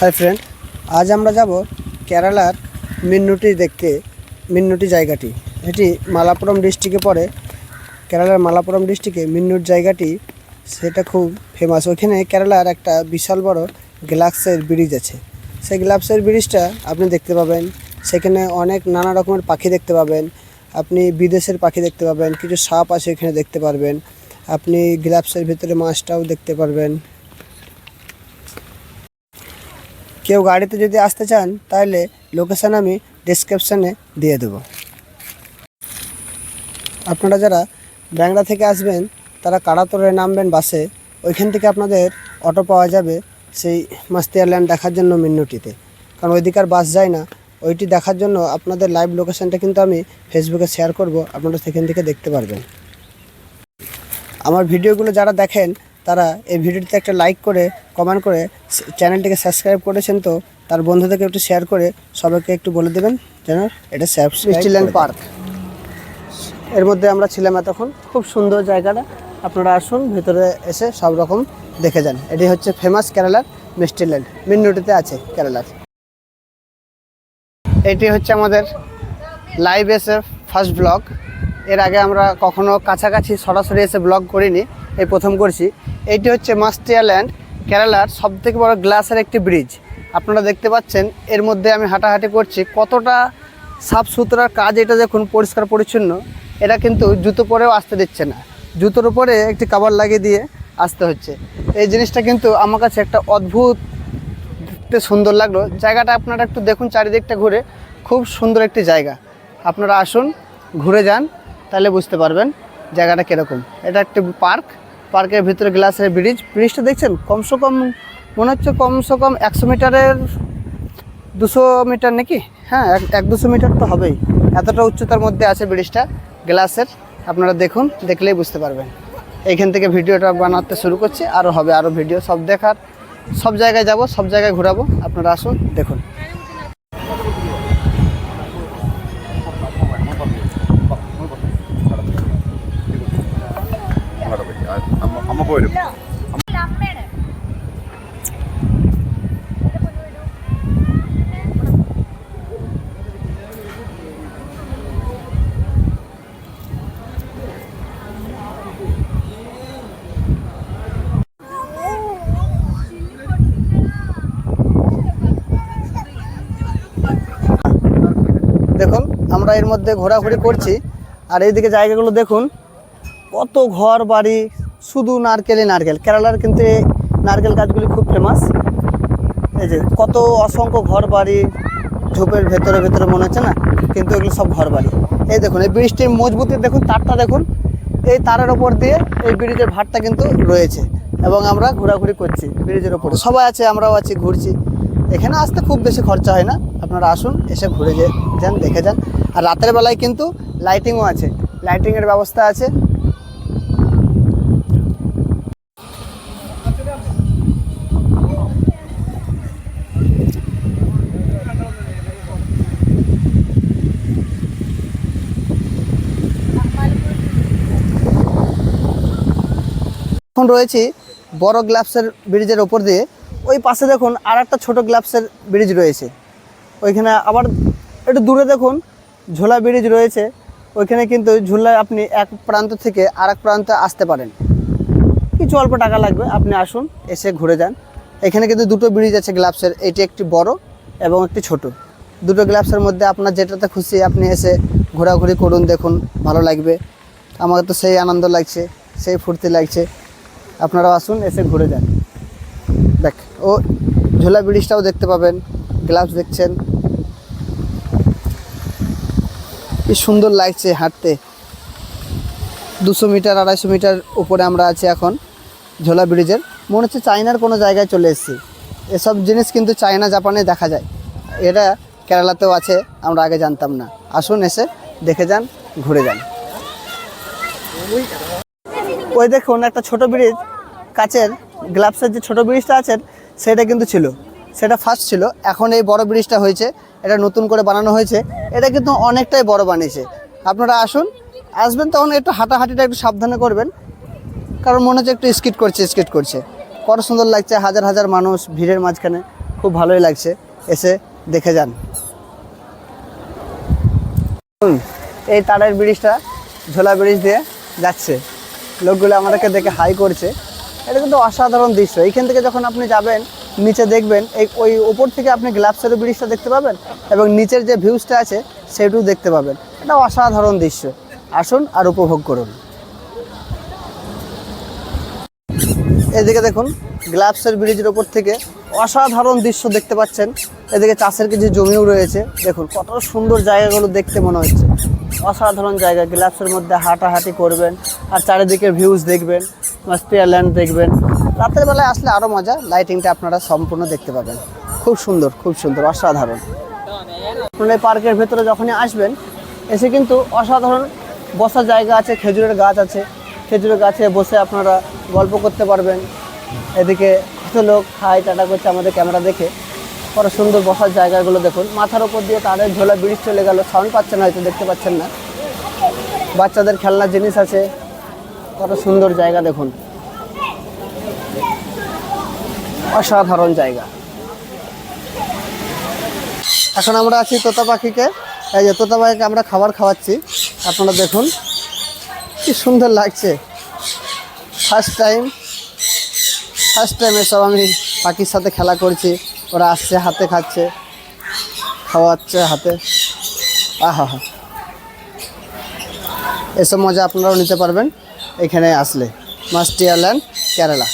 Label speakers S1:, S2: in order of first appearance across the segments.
S1: Hi friend, আজ আমরা যাব কেরালার মিন্নুটি দেখতে। মিন্নুটি জায়গাটি এটি মালাপুরম ডিস্ট্রিক্টে পড়ে। কেরালার মালাপুরম ডিস্ট্রিক্টে মিন্নুট জায়গাটি সেটা খুব ফেমাস। ওখানে কেরালার একটা বিশাল বড় গ্লাসের ব্রিজ আছে। সেই গ্লাসের ব্রিজটা আপনি দেখতে পাবেন। সেখানে অনেক নানা রকমের পাখি দেখতে পাবেন। আপনি বিদেশের পাখি দেখতে পাবেন, কিছু সাপ আছে এখানে দেখতে পারবেন। আপনি গ্লাসের ভিতরে মাছটাও দেখতে পারবেন। কেউ গাড়িতে যদি আসতে চান তাহলে লোকেশান আমি ডেসক্রিপশানে দিয়ে দেব। আপনারা যারা ব্যাংলা থেকে আসবেন তারা কাড়াতরে নামবেন বাসে। ওইখান থেকে আপনাদের অটো পাওয়া যাবে সেই মাস্তি আইল্যান্ড দেখার জন্য মিন্নুটিতে, কারণ ওইদিকার বাস যায় না। ওইটি দেখার জন্য আপনাদের লাইভ লোকেশানটা কিন্তু আমি ফেসবুকে শেয়ার করব, আপনারা সেখান থেকে দেখতে পারবেন। আমার ভিডিওগুলো যারা দেখেন তারা এই ভিডিওটিতে একটা লাইক করে কমেন্ট করে চ্যানেলটিকে সাবস্ক্রাইব করেছেন, তো তার বন্ধুদেরকে একটু শেয়ার করে সবাইকে একটু বলে দেবেন যেন এটা মিষ্টিল্যান্ড পার্ক। এর মধ্যে আমরা ছিলাম এতক্ষণ। খুব সুন্দর জায়গাটা, আপনারা আসুন ভেতরে এসে সব রকম দেখে যান। এটি হচ্ছে ফেমাস কেরালার মিষ্টিল্যান্ড, মিন্নুটিতে আছে কেরালার। এটি হচ্ছে আমাদের লাইভ এসে ফার্স্ট ব্লগ। এর আগে আমরা কখনো কাছাকাছি সরাসরি এসে ব্লগ করিনি, এই প্রথম করছি। এইটি হচ্ছে মাস্তি আইল্যান্ড, কেরালার সবথেকে বড় গ্লাসের একটি ব্রিজ। আপনারা দেখতে পাচ্ছেন এর মধ্যে আমি হাঁটাহাঁটি করছি। কতটা সাফ সুতরার কাজ, এটা দেখুন পরিষ্কার পরিচ্ছন্ন। এটা কিন্তু জুতো পরেও আসতে দিচ্ছে না, জুতোর উপরে একটি কভার লাগিয়ে দিয়ে আসতে হচ্ছে। এই জিনিসটা কিন্তু আমার কাছে একটা অদ্ভুত দেখতে সুন্দর লাগলো। জায়গাটা আপনারা একটু দেখুন, চারিদিকটা ঘুরে খুব সুন্দর একটি জায়গা। আপনারা আসুন ঘুরে যান, তাহলে বুঝতে পারবেন জায়গাটা কীরকম। এটা একটি পার্ক, পার্কের ভিতরে গ্লাসের ব্রিজটা দেখছেন। কমসে কম মনে হচ্ছে কমসে কম 100 মিটারের 200 মিটার নাকি, হ্যাঁ 100-200 মিটার তো হবেই। এতটা উচ্চতার মধ্যে আছে ব্রিজটা গ্লাসের। আপনারা দেখুন, দেখলেই বুঝতে পারবেন। এইখান থেকে ভিডিওটা বানাতে শুরু করছি, আরও হবে আরও ভিডিও, সব দেখার, সব জায়গায় যাব, সব জায়গায় ঘোরাবো। আপনারা আসুন দেখুন। দেখুন আমরা এর মধ্যে ঘোরাঘুরি করছি, আর এইদিকে জায়গাগুলো দেখুন, কত ঘর বাড়ি, শুধু নারকেলই নারকেল। কেরালার কিন্তু এই নারকেল গাছগুলি খুব ফেমাস। এই যে কত অসংখ্য ঘর বাড়ি, ঝোপের ভেতরে ভেতরে মনে হচ্ছে না, কিন্তু এগুলো সব ঘর বাড়ি। এই দেখুন এই ব্রিজটির মজবুতি দেখুন, তারটা দেখুন, এই তারের ওপর দিয়ে এই ব্রিজের ভাতটা কিন্তু রয়েছে, এবং আমরা ঘোরাঘুরি করছি ব্রিজের ওপরে। সবাই আছে, আমরাও আছি, ঘুরছি। এখানে আসতে খুব বেশি খরচা হয় না, আপনারা আসুন এসে ঘুরে যান, দেখে যান। আর রাতের বেলায় কিন্তু লাইটিংও আছে, লাইটিংয়ের ব্যবস্থা আছে। এখন রয়েছি বড় গ্লাসের ব্রিজের ওপর দিয়ে। ওই পাশে দেখুন আর একটা ছোটো গ্লাসের ব্রিজ রয়েছে। ওইখানে আবার একটু দূরে দেখুন ঝোলা ব্রিজ রয়েছে। ওইখানে কিন্তু ঝুলায় আপনি এক প্রান্ত থেকে আরেক প্রান্তে আসতে পারেন, কিছু অল্প টাকা লাগবে। আপনি আসুন এসে ঘুরে যান। এখানে কিন্তু দুটো ব্রিজ আছে গ্লাসের, এটি একটি বড় এবং একটি ছোট। দুটো গ্লাসের মধ্যে আপনার যেটাতে খুশি আপনি এসে ঘোরাঘুরি করুন, দেখুন, ভালো লাগবে। আমাকে তো সেই আনন্দ লাগছে, সেই ফুর্তি লাগছে। আপনারাও আসুন এসে ঘুরে যান। দেখ ও ঝোলা ব্রিজটাও দেখতে পাবেন, গ্লাস দেখছেন, কি সুন্দর লাগছে হাঁটতে। 200 মিটার 250 মিটার উপরে আমরা আছি এখন ঝোলা ব্রিজের। মনে হচ্ছে চায়নার কোনো জায়গায় চলে এসেছি। এসব জিনিস কিন্তু চায়না জাপানে দেখা যায়, এটা কেরালাতেও আছে, আমরা আগে জানতাম না। আসুন এসে দেখে যান, ঘুরে যান। ওই দেখুন একটা ছোট ব্রিজ, কাচের গ্লাসের যে ছোট ব্রিজটা আছে সেটা কিন্তু ছিল, সেটা ফার্স্ট ছিল। এখন এই বড় ব্রিজটা হয়েছে, এটা নতুন করে বানানো হয়েছে। এটা কিন্তু অনেকটাই বড় বানিয়েছে। আপনারা আসবেন তখন একটু হাঁটাহাঁটিটা একটু সাবধানে করবেন, কারণ মনে হচ্ছে একটু স্কিট করছে। কত সুন্দর লাগছে, হাজার হাজার মানুষ ভিড়ের মাঝখানে, খুব ভালোই লাগছে, এসে দেখে যান। এই তারের ব্রিজটা ঝোলা ব্রিজ দিয়ে যাচ্ছে, লোকগুলো আমাদেরকে দেখে হাই করছে। এটা কিন্তু অসাধারণ দৃশ্য। এইখান থেকে যখন আপনি যাবেন নিচে দেখবেন ওই উপর থেকে আপনি গ্লাপসের ব্রিজটা দেখতে পাবেন এবং নিচের যে ভিউজটা আছে সেটাও দেখতে পাবেন। এটা অসাধারণ দৃশ্য। আসুন আর উপভোগ করুন। এদিকে দেখুন গ্লাপসের ব্রিজের ওপর থেকে অসাধারণ দৃশ্য দেখতে পাচ্ছেন। এদিকে চাষের কিছু জমিও রয়েছে, দেখুন কত সুন্দর জায়গাগুলো দেখতে মনে হচ্ছে। অসাধারণ জায়গা, গ্লাপসের মধ্যে হাঁটাহাঁটি করবেন আর চারিদিকের ভিউজ দেখবেন, মাস্টিয়া ল্যান্ড দেখবেন। রাতের বেলায় আসলে আরও মজা, লাইটিংটা আপনারা সম্পূর্ণ দেখতে পাবেন। খুব সুন্দর, খুব সুন্দর, অসাধারণ। আপনারা এই পার্কের ভেতরে যখনই আসবেন এসে কিন্তু অসাধারণ বসার জায়গা আছে, খেজুরের গাছ আছে, খেজুরের গাছে বসে আপনারা গল্প করতে পারবেন। এদিকে কত লোক হাই টাটা করছে আমাদের ক্যামেরা দেখে। কত সুন্দর বসার জায়গাগুলো দেখুন। মাথার ওপর দিয়ে তারের ঝোলা ব্রিজ চলে গেল, সাউন্ড পাচ্ছেন হয়তো, দেখতে পাচ্ছেন না। বাচ্চাদের খেলনার জিনিস আছে, কত সুন্দর জায়গা দেখুন, অসাধারণ জায়গা। এখন আমরা আছি তোতা পাখিকে, এই যে তোতা পাখিকে আমরা খাবার খাওয়াচ্ছি। আপনারা দেখুন কি সুন্দর লাগছে। ফার্স্ট টাইম এসব আমি পাখির সাথে খেলা করছি। ওরা আসছে, হাতে খাচ্ছে, খাওয়াচ্ছে হাতে। আহা হা, এসব মজা আপনারাও নিতে পারবেন এখানে আসলে। মাস্টিয়া ল্যান্ড, কেরালা।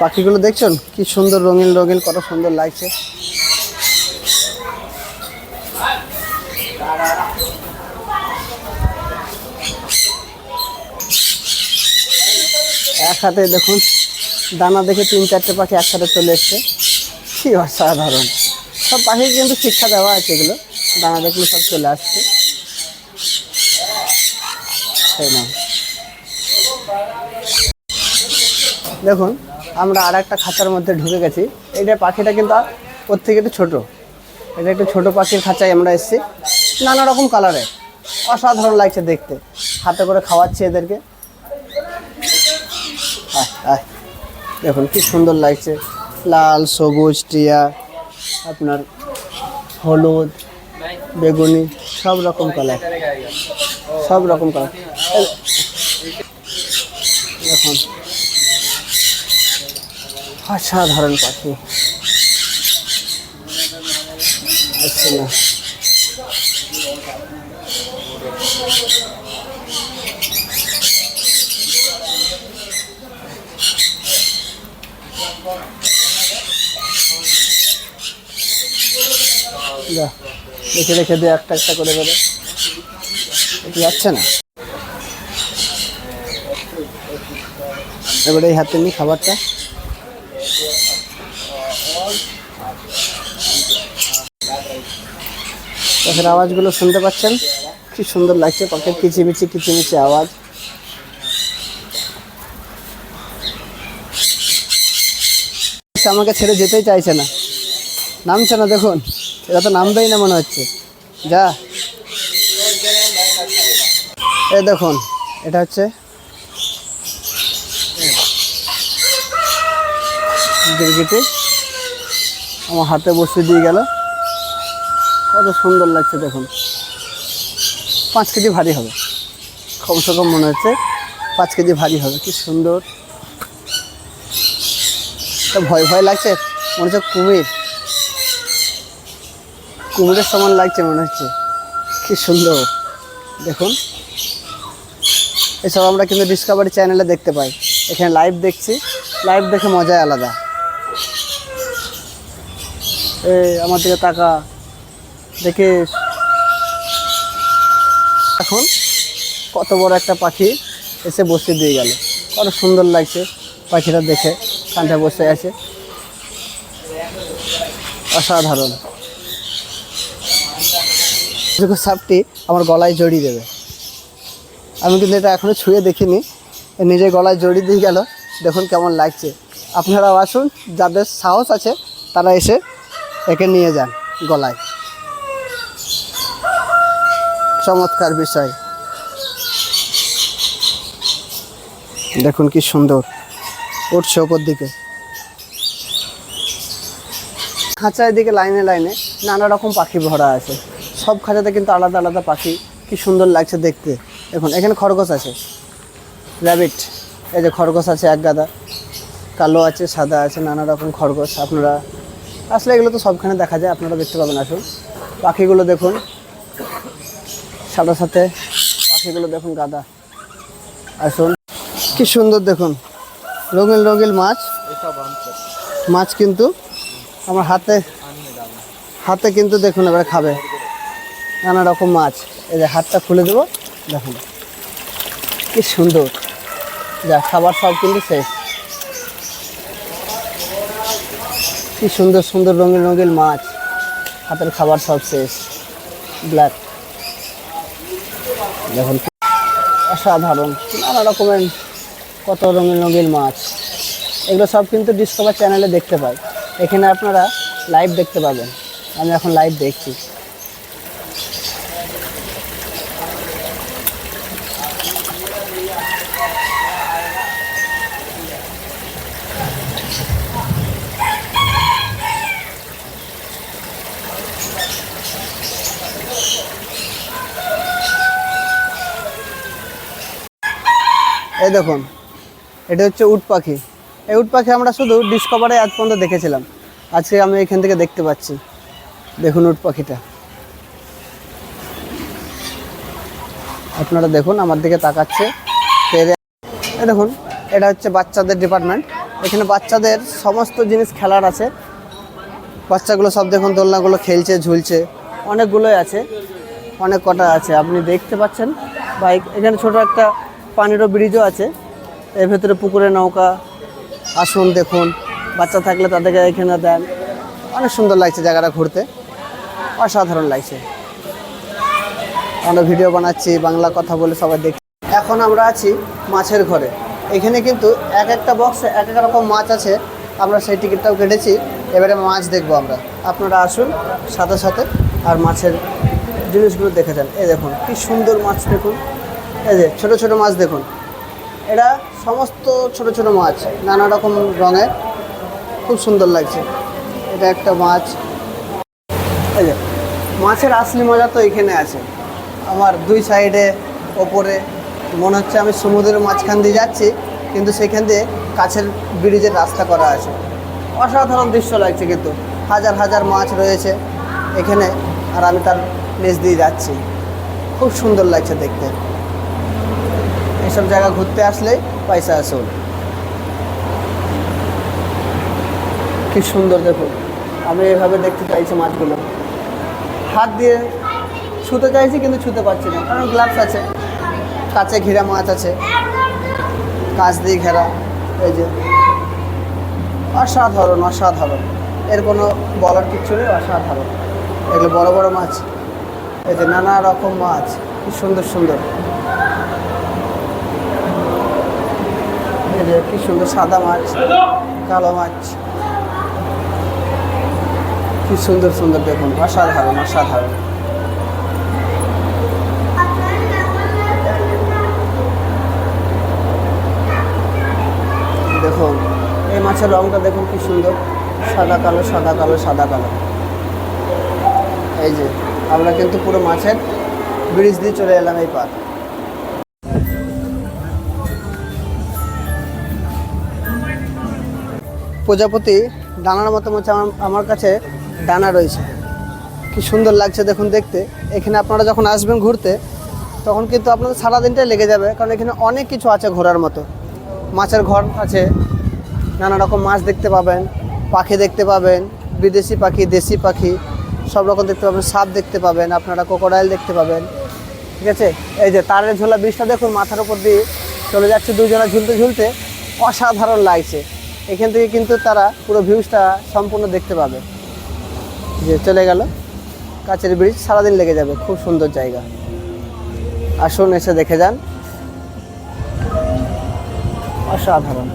S1: পাখিগুলো দেখছেন কি সুন্দর, রঙিন রঙিন, কত সুন্দর লাগছে। এক হাতে দেখুন দানা দেখে 3-4টে পাখি একসাথে চলে এসছে, কি অসাধারণ। সব পাখি কিন্তু শিক্ষা দেওয়া আছে, এগুলো দানা দেখলে সব চলে আসছে, তাই না? দেখুন আমরা আর একটা খাঁচার মধ্যে ঢুকে গেছি। এইটা পাখিটা কিন্তু ওর থেকে একটু ছোটো। এটা একটু ছোটো পাখির খাঁচায় আমরা এসেছি, নানা রকম কালারে, অসাধারণ লাগছে দেখতে। হাতে করে খাওয়াচ্ছি এদেরকে। দেখুন কি সুন্দর লাগছে, লাল, সবুজ, টিয়া, আপনার হলুদ, বেগুনি, সব রকম কালার, সব রকম কালার। দেখুন অসাধারণ পাখি। আচ্ছা না, দেখে রেখে দিয়ে একটা একটা করে বেরো, এটা যাচ্ছে না। এবারে এই হাতে নিই খাবারটা। পাখির আওয়াজগুলো শুনতে পাচ্ছেন, কি সুন্দর লাগছে। পাখির কিচিমিচি কিচিমিচি আওয়াজ। আমাকে ছেড়ে যেতেই চাইছে না, নামছে না। দেখুন এটা তো নামবেই না মনে হচ্ছে। যা, এই দেখুন এটা হচ্ছে গিরগিটি, আমার হাতে বসিয়ে দিয়ে গেল। কত সুন্দর লাগছে দেখুন। 5 কেজি ভারী হবে, কমসে কম মনে হচ্ছে 5 কেজি ভারী হবে। কি সুন্দর, ভয় ভয় লাগছে, মনে হচ্ছে কুমিরের সমান লাগছে মনে হচ্ছে। কি সুন্দর দেখুন। এসব আমরা কিন্তু ডিসকভারি চ্যানেলে দেখতে পাই, এখানে লাইভ দেখছি, লাইভ দেখে মজাই আলাদা। আমার দিকে তাকা, দেখে এখন কত বড় একটা পাখি এসে বসে দিয়ে গেল। কত সুন্দর লাগছে পাখিটা দেখে, কাঁধে বসে আছে, অসাধারণ। সাপটি আমার গলায় জড়িয়ে দেবে, আমি কিন্তু এটা এখনো ছুঁয়ে দেখিনি, নিজে গলায় জড়িয়ে দিয়ে গেল। দেখুন কেমন লাগছে। আপনারাও আসুন, যাদের সাহস আছে তারা এসে একে নিয়ে যান গলায়। চমৎকার বিষয়, দেখুন কি সুন্দর। উঠছে ওপর দিকে। খাঁচার দিকে লাইনে লাইনে নানা রকম পাখি ভরা আছে। সব খাঁচাতে কিন্তু আলাদা আলাদা পাখি, কি সুন্দর লাগছে দেখতে। দেখুন এখানে খরগোশ আছে, র্যাবিট। এই যে খরগোশ আছে এক গাদা, কালো আছে, সাদা আছে, নানা রকম খরগোশ। আপনারা আসলে এগুলো তো সবখানে দেখা যায়, আপনারা দেখতে পাবেন। আসুন পাখিগুলো দেখুন, সাথে সাথে পাখিগুলো দেখুন গাদা। আসুন কি সুন্দর দেখুন, রঙিন রঙিন মাছ। মাছ কিন্তু আমার হাতে কিন্তু দেখুন এবারে খাবে নানা রকম মাছ। এই যে হাতটা খুলে দেবো, দেখুন কি সুন্দর। যা খাবার সব কিন্তু শেষ। কি সুন্দর সুন্দর রঙিন রঙিন মাছ, হাতের খাবার সব শেষ। ব্ল্যাক দেখুন অসাধারণ, নানা রকমের কত রঙিন রঙিন মাছ। এগুলো সব কিন্তু ডিসকভার চ্যানেলে দেখতে পাই। এখানে আপনারা লাইভ দেখতে পাবেন। আমি এখন লাইভ দেখছি। এই দেখুন এটা হচ্ছে উট পাখি। এই উট পাখি আমরা শুধু ডিসকভারে আজ পর্যন্ত দেখেছিলাম, আজকে আমি এখান থেকে দেখতে পাচ্ছি। দেখুন উট পাখিটা, আপনারা দেখুন আমার দিকে তাকাচ্ছে। এই দেখুন এটা হচ্ছে বাচ্চাদের ডিপার্টমেন্ট। এখানে বাচ্চাদের সমস্ত জিনিস খেলার আছে। বাচ্চাগুলো সব দেখুন দোলনাগুলো খেলছে, ঝুলছে, অনেকগুলোই আছে, অনেক কটা আছে আপনি দেখতে পাচ্ছেন। বাইক, এখানে ছোট একটা পানিরও ব্রিজও আছে, এর ভেতরে পুকুরে নৌকা। আসুন দেখুন, বাচ্চা থাকলে তাদেরকে এখানে দেন। অনেক সুন্দর লাগছে জায়গাটা ঘুরতে, অসাধারণ লাগছে। আমরা ভিডিও বানাচ্ছি, বাংলা কথা বলে সবাই দেখছি। এখন আমরা আছি মাছের ঘরে। এখানে কিন্তু এক একটা বক্সে এক এক রকম মাছ আছে। আমরা সেই টিকিটটাও কেটেছি, এবারে মাছ দেখবো আমরা। আপনারা আসুন সাথে সাথে আর মাছের জিনিসগুলো দেখে যান। এই দেখুন কি সুন্দর মাছ, দেখুন এই যে ছোটো ছোটো মাছ দেখুন। এরা সমস্ত ছোট ছোট মাছ, নানা রকম রঙের, খুব সুন্দর লাগছে। এটা একটা মাছ। এই যে মাছের আসলি মজা তো এখানে আছে। আমার দুই সাইডে ওপরে মনে হচ্ছে আমি সমুদ্রের মাঝখান দিয়ে যাচ্ছি, কিন্তু সেখান দিয়ে কাছের ব্রিজের রাস্তা করা আছে। অসাধারণ দৃশ্য লাগছে, কিন্তু হাজার হাজার মাছ রয়েছে এখানে, আর আমি তার নিচ দিয়ে যাচ্ছি। খুব সুন্দর লাগছে দেখতে। এইসব জায়গা ঘুরতে আসলে পয়সা আসুন। কি সুন্দর দেখুন, আমি এইভাবে দেখতে চাইছি মাছগুলো। হাত দিয়ে ছুতে চাইছি কিন্তু ছুতে পারছি না, কারণ গ্লাভস আছে। কাঁচে ঘেরা মাছ আছে, কাঁচ দিয়ে ঘেরা। এই যে অসাধারণ অসাধারণ, এর কোনো বলার কিচ্ছু নেই, অসাধারণ। এগুলো বড় বড় মাছ, এই যে নানা রকম মাছ, কি সুন্দর সুন্দর। এই যে কি সুন্দর সাদা মাছ, কালো মাছ, কি সুন্দর সুন্দর দেখুন, অসাধারণ অসাধারণ। দেখুন এই মাছের রঙটা দেখুন কি সুন্দর, সাদা কালো সাদা কালো সাদা কালো। এই যে আমরা কিন্তু পুরো মাছের ব্রিজ দিয়ে চলে এলাম এই পার। প্রজাপতি ডানার মতো মাছ আমার কাছে ডানা রয়েছে, কি সুন্দর লাগছে দেখুন দেখতে। এখানে আপনারা যখন আসবেন ঘুরতে, তখন কিন্তু আপনাদের সারাদিনটাই লেগে যাবে, কারণ এখানে অনেক কিছু আছে ঘোরার মতো। মাছের ঘর আছে, নানা রকম মাছ দেখতে পাবেন, পাখি দেখতে পাবেন, বিদেশি পাখি, দেশি পাখি, সব রকম দেখতে পাবেন। সাপ দেখতে পাবেন আপনারা, ক্রোকোডাইল দেখতে পাবেন, ঠিক আছে। এই যে তারের ঝোলা ব্রিজটা দেখুন, মাথার উপর দিয়ে চলে যাচ্ছে দুজনা ঝুলতে ঝুলতে, অসাধারণ লাগছে। এখান থেকে কিন্তু তারা পুরো ভিউজটা সম্পূর্ণ দেখতে পাবে। যে চলে গেল কাচের ব্রিজ, সারাদিন লেগে যাবে, খুব সুন্দর জায়গা। আসুন এসে দেখে যান, অসাধারণ।